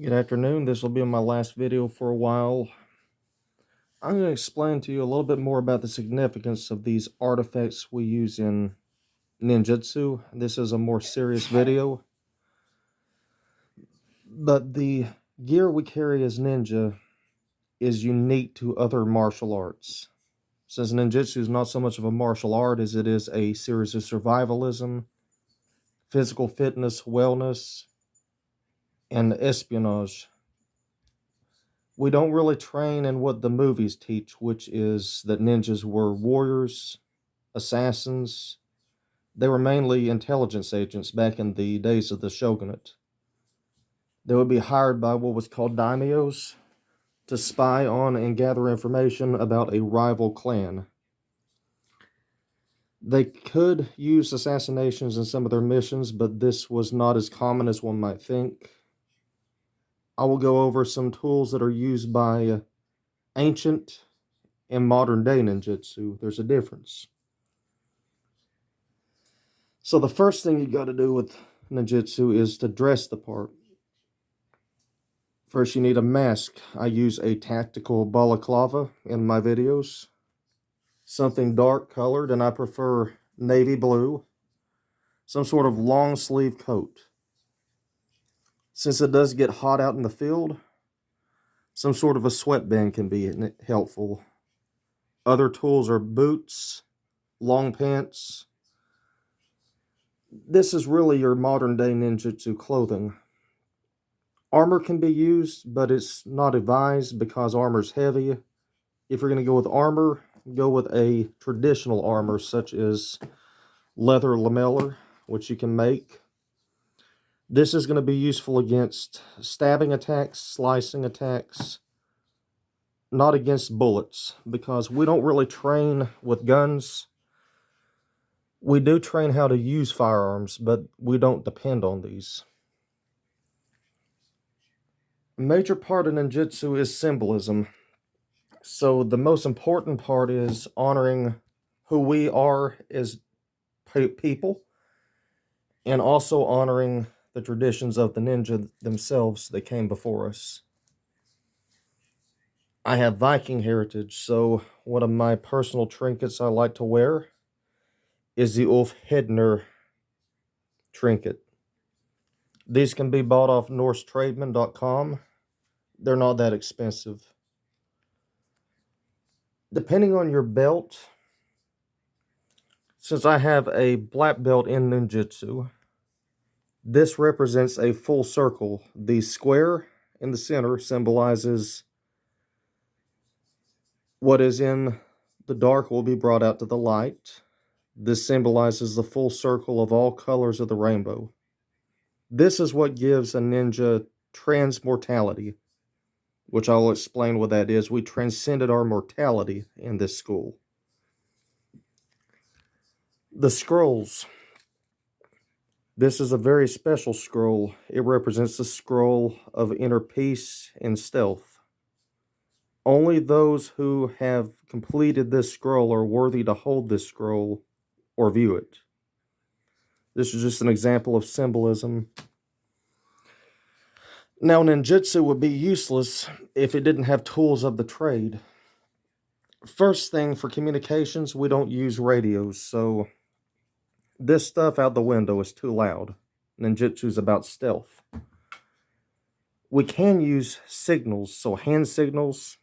Good afternoon. This will be my last video for a while. I'm going to explain to you a little bit more about the significance of these artifacts we use in ninjutsu. This is a more serious video, but the gear we carry as ninja is unique to other martial arts. Since ninjutsu is not so much of a martial art as it is a series of survivalism, physical fitness, wellness, and espionage. We don't really train in what the movies teach, which is that ninjas were warriors, assassins. They were mainly intelligence agents back in the days of the shogunate. They would be hired by what was called daimyos to spy on and gather information about a rival clan. They could use assassinations in some of their missions, but this was not as common as one might think. I will go over some tools that are used by ancient and modern day ninjutsu. There's a difference. So the first thing you got to do with ninjutsu is to dress the part. First, you need a mask. I use a tactical balaclava in my videos. Something dark colored, and I prefer navy blue. Some sort of long sleeve coat. Since it does get hot out in the field, some sort of a sweatband can be helpful. Other tools are boots, long pants. This is really your modern day ninjutsu clothing. Armor can be used, but it's not advised because armor's heavy. If you're going to go with armor, go with a traditional armor such as leather lamellar, which you can make. This is going to be useful against stabbing attacks, slicing attacks, not against bullets, because we don't really train with guns. We do train how to use firearms, but we don't depend on these. A major part of ninjutsu is symbolism. So the most important part is honoring who we are as people, and also honoring the traditions of the ninja themselves that came before us. I have Viking heritage, so one of my personal trinkets I like to wear is the Ulf Hedner trinket. These can be bought off NorseTrademan.com. They're not that expensive. Depending on your belt, since I have a black belt in ninjutsu, this represents a full circle. The square in the center symbolizes what is in the dark will be brought out to the light. This symbolizes the full circle of all colors of the rainbow. This is what gives a ninja transmortality, which I'll explain what that is. We transcended our mortality in this school. The scrolls. This is a very special scroll. It represents the scroll of inner peace and stealth. Only those who have completed this scroll are worthy to hold this scroll or view it. This is just an example of symbolism. Now, ninjutsu would be useless if it didn't have tools of the trade. First thing, for communications, we don't use radios, so this stuff out the window is too loud. Ninjutsu is about stealth. We can use signals, so hand signals.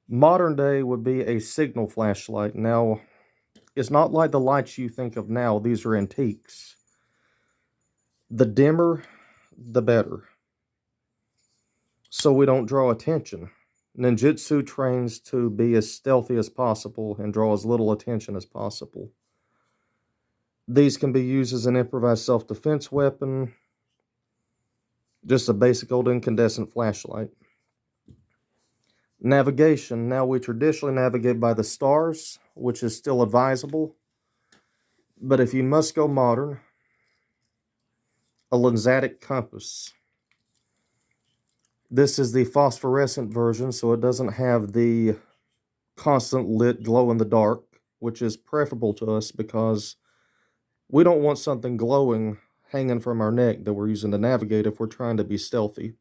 Modern day would be a signal flashlight. Now, it's not like the lights you think of now. These are antiques. The dimmer, the better. So we don't draw attention. Ninjutsu trains to be as stealthy as possible and draw as little attention as possible. These can be used as an improvised self-defense weapon. Just a basic old incandescent flashlight. Navigation. Now we traditionally navigate by the stars, which is still advisable. But if you must go modern, a lensatic compass. This is the phosphorescent version, so it doesn't have the constant lit glow in the dark, which is preferable to us because we don't want something glowing hanging from our neck that we're using to navigate if we're trying to be stealthy.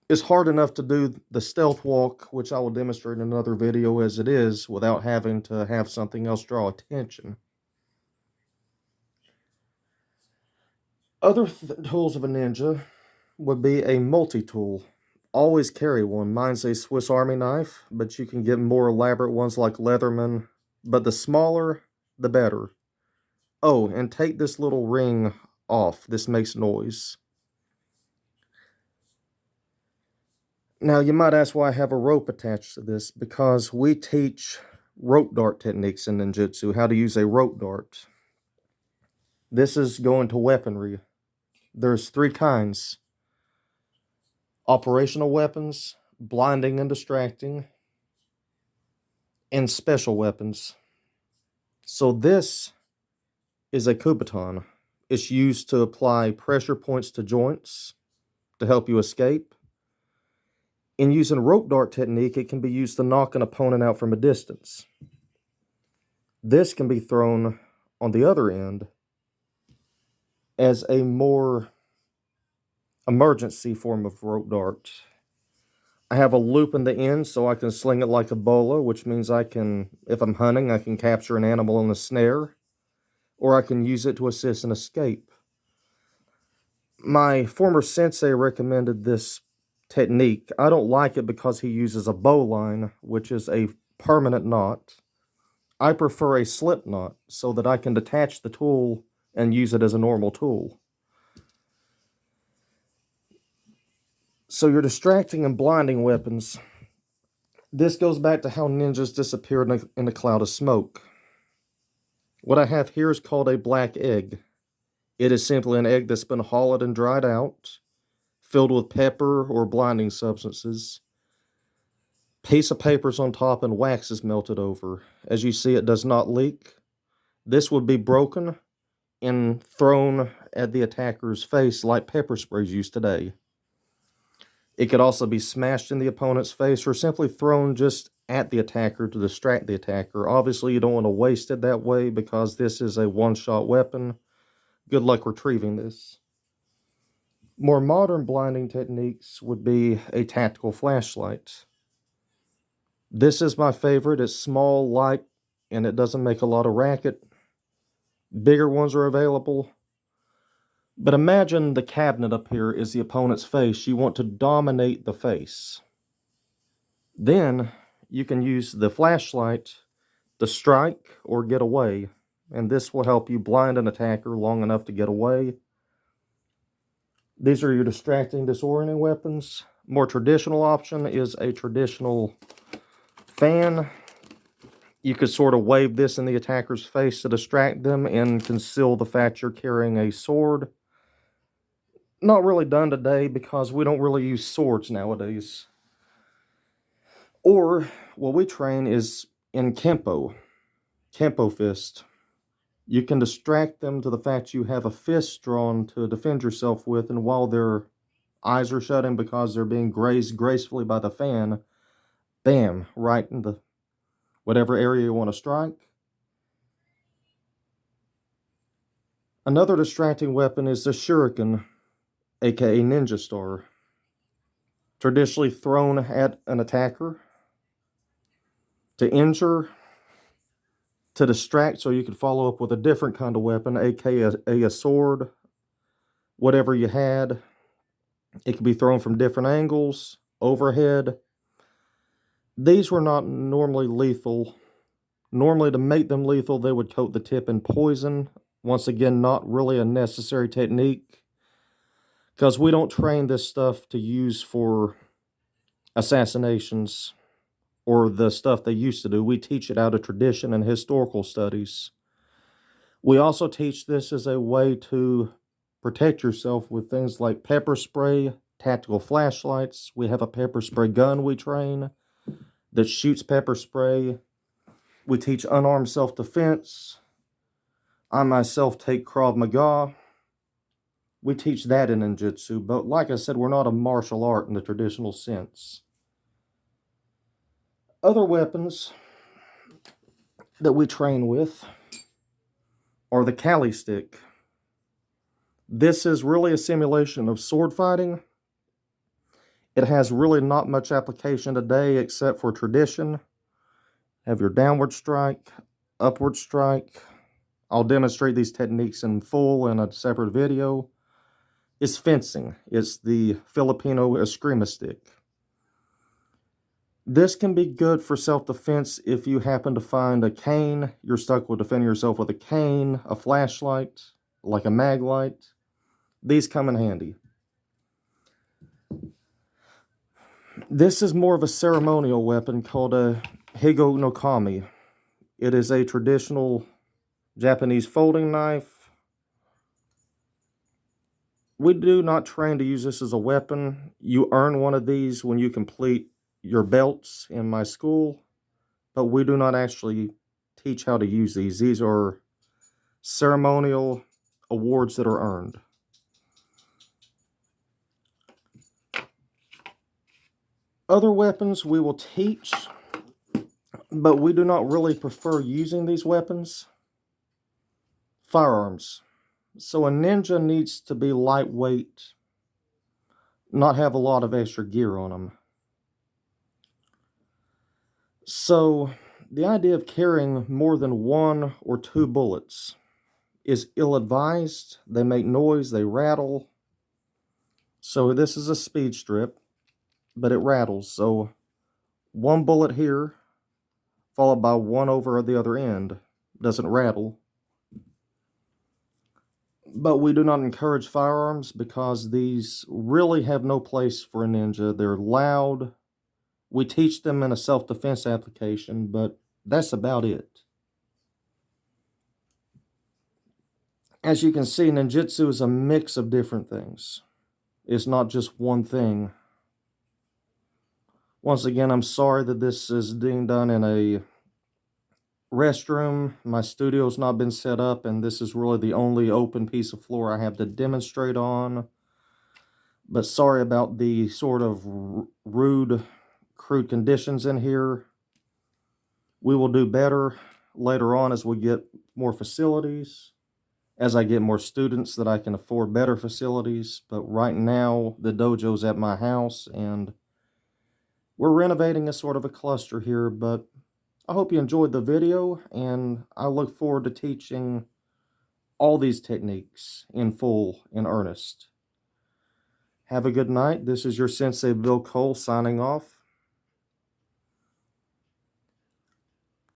It's hard enough to do the stealth walk, which I will demonstrate in another video as it is, without having to have something else draw attention. Other tools of a ninja would be a multi-tool. Always carry one. Mine's a Swiss Army knife, but you can get more elaborate ones like Leatherman. But the smaller, the better. Oh, and take this little ring off. This makes noise. Now, you might ask why I have a rope attached to this. Because we teach rope dart techniques in ninjutsu, how to use a rope dart. This is going to weaponry. There's 3 kinds. Operational weapons, blinding and distracting, and special weapons. So this is a kubaton. It's used to apply pressure points to joints to help you escape. In using rope dart technique, it can be used to knock an opponent out from a distance. This can be thrown on the other end as a more emergency form of rope dart. I have a loop in the end so I can sling it like a bola, which means I can, if I'm hunting, I can capture an animal in a snare, or I can use it to assist in escape. My former sensei recommended this technique. I don't like it because he uses a bowline, which is a permanent knot. I prefer a slip knot so that I can detach the tool and use it as a normal tool. So you're distracting and blinding weapons. This goes back to how ninjas disappeared in a cloud of smoke. What I have here is called a black egg. It is simply an egg that's been hollowed and dried out, filled with pepper or blinding substances. Piece of paper's on top and wax is melted over. As you see, it does not leak. This would be broken and thrown at the attacker's face like pepper sprays used today. It could also be smashed in the opponent's face or simply thrown just at the attacker to distract the attacker. Obviously, you don't want to waste it that way because this is a one-shot weapon. Good luck retrieving this. More modern blinding techniques would be a tactical flashlight. This is my favorite. It's small, light, and it doesn't make a lot of racket. Bigger ones are available. But imagine the cabinet up here is the opponent's face. You want to dominate the face. Then you can use the flashlight to strike or get away. And this will help you blind an attacker long enough to get away. These are your distracting, disorienting weapons. More traditional option is a traditional fan. You could sort of wave this in the attacker's face to distract them and conceal the fact you're carrying a sword. Not really done today because we don't really use swords nowadays. Or what we train is in Kempo fist. You can distract them to the fact you have a fist drawn to defend yourself with, and while their eyes are shutting because they're being grazed gracefully by the fan, bam, right in the whatever area you want to strike. Another distracting weapon is the shuriken, aka ninja star. Traditionally thrown at an attacker to injure, to distract so you can follow up with a different kind of weapon, aka a sword, whatever you had. It could be thrown from different angles, overhead. These were not normally lethal. Normally, to make them lethal, they would coat the tip in poison. Once again, not really a necessary technique, because we don't train this stuff to use for assassinations or the stuff they used to do. We teach it out of tradition and historical studies. We also teach this as a way to protect yourself with things like pepper spray, tactical flashlights. We have a pepper spray gun we train that shoots pepper spray. We teach unarmed self-defense. I myself take Krav Maga. We teach that in ninjutsu, but like I said, we're not a martial art in the traditional sense. Other weapons that we train with are the Kali stick. This is really a simulation of sword fighting. It has really not much application today except for tradition. Have your downward strike, upward strike. I'll demonstrate these techniques in full in a separate video. It's fencing. It's the Filipino eskrima stick. This can be good for self-defense if you happen to find a cane. You're stuck with defending yourself with a cane, a flashlight, like a mag light. These come in handy. This is more of a ceremonial weapon called a Higo no Kami. It is a traditional Japanese folding knife. We do not train to use this as a weapon. You earn one of these when you complete your belts in my school, but we do not actually teach how to use these. These are ceremonial awards that are earned. Other weapons we will teach, but we do not really prefer using these weapons. Firearms. So a ninja needs to be lightweight, not have a lot of extra gear on them. So the idea of carrying more than 1 or 2 bullets is ill-advised. They make noise, they rattle. So this is a speed strip, but it rattles. So 1 bullet here, followed by 1 over at the other end, doesn't rattle. But we do not encourage firearms because these really have no place for a ninja. They're loud. We teach them in a self-defense application, but that's about it. As you can see, ninjutsu is a mix of different things. It's not just one thing. Once again, I'm sorry that this is being done in a restroom. My studio's not been set up, and this is really the only open piece of floor I have to demonstrate on. But sorry about the sort of rude, crude conditions in here. We will do better later on as we get more facilities, as I get more students that I can afford better facilities. But right now, the dojo's at my house, and we're renovating a sort of a cluster here. But I hope you enjoyed the video, and I look forward to teaching all these techniques in full, in earnest. Have a good night. This is your Sensei Bill Cole signing off.